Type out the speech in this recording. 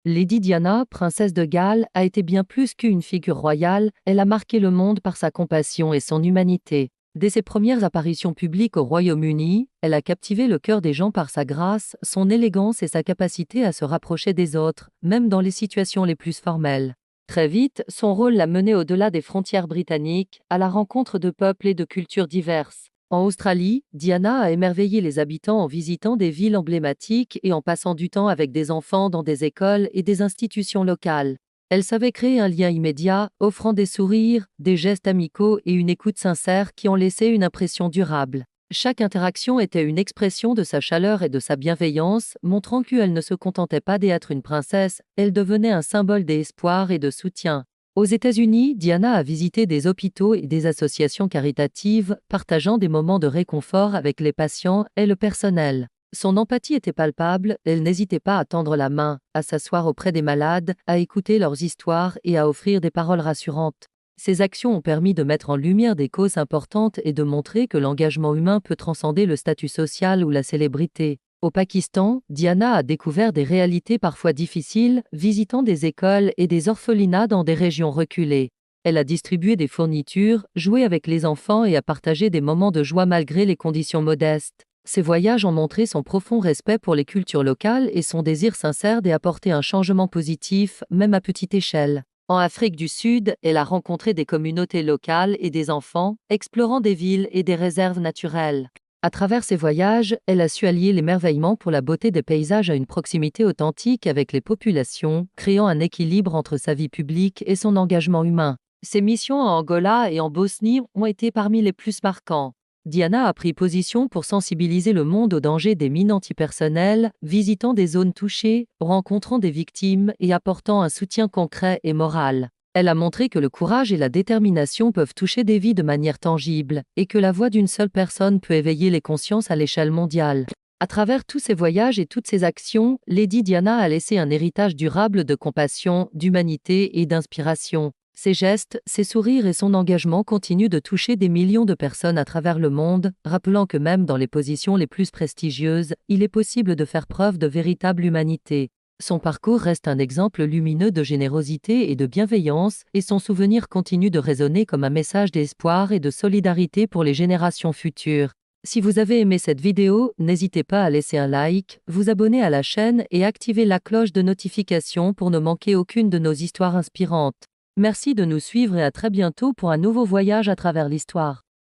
Lady Diana, princesse de Galles, a été bien plus qu'une figure royale, elle a marqué le monde par sa compassion et son humanité. Dès ses premières apparitions publiques au Royaume-Uni, elle a captivé le cœur des gens par sa grâce, son élégance et sa capacité à se rapprocher des autres, même dans les situations les plus formelles. Très vite, son rôle l'a menée au-delà des frontières britanniques, à la rencontre de peuples et de cultures diverses. En Australie, Diana a émerveillé les habitants en visitant des villes emblématiques et en passant du temps avec des enfants dans des écoles et des institutions locales. Elle savait créer un lien immédiat, offrant des sourires, des gestes amicaux et une écoute sincère qui ont laissé une impression durable. Chaque interaction était une expression de sa chaleur et de sa bienveillance, montrant qu'elle ne se contentait pas d'être une princesse, elle devenait un symbole d'espoir et de soutien. Aux États-Unis, Diana a visité des hôpitaux et des associations caritatives, partageant des moments de réconfort avec les patients et le personnel. Son empathie était palpable, elle n'hésitait pas à tendre la main, à s'asseoir auprès des malades, à écouter leurs histoires et à offrir des paroles rassurantes. Ces actions ont permis de mettre en lumière des causes importantes et de montrer que l'engagement humain peut transcender le statut social ou la célébrité. Au Pakistan, Diana a découvert des réalités parfois difficiles, visitant des écoles et des orphelinats dans des régions reculées. Elle a distribué des fournitures, joué avec les enfants et a partagé des moments de joie malgré les conditions modestes. Ces voyages ont montré son profond respect pour les cultures locales et son désir sincère d'y apporter un changement positif, même à petite échelle. En Afrique du Sud, elle a rencontré des communautés locales et des enfants, explorant des villes et des réserves naturelles. À travers ses voyages, elle a su allier l'émerveillement pour la beauté des paysages à une proximité authentique avec les populations, créant un équilibre entre sa vie publique et son engagement humain. Ses missions en Angola et en Bosnie ont été parmi les plus marquants. Diana a pris position pour sensibiliser le monde aux dangers des mines antipersonnelles, visitant des zones touchées, rencontrant des victimes et apportant un soutien concret et moral. Elle a montré que le courage et la détermination peuvent toucher des vies de manière tangible, et que la voix d'une seule personne peut éveiller les consciences à l'échelle mondiale. À travers tous ces voyages et toutes ces actions, Lady Diana a laissé un héritage durable de compassion, d'humanité et d'inspiration. Ses gestes, ses sourires et son engagement continuent de toucher des millions de personnes à travers le monde, rappelant que même dans les positions les plus prestigieuses, il est possible de faire preuve de véritable humanité. Son parcours reste un exemple lumineux de générosité et de bienveillance, et son souvenir continue de résonner comme un message d'espoir et de solidarité pour les générations futures. Si vous avez aimé cette vidéo, n'hésitez pas à laisser un like, vous abonner à la chaîne et activer la cloche de notification pour ne manquer aucune de nos histoires inspirantes. Merci de nous suivre et à très bientôt pour un nouveau voyage à travers l'histoire.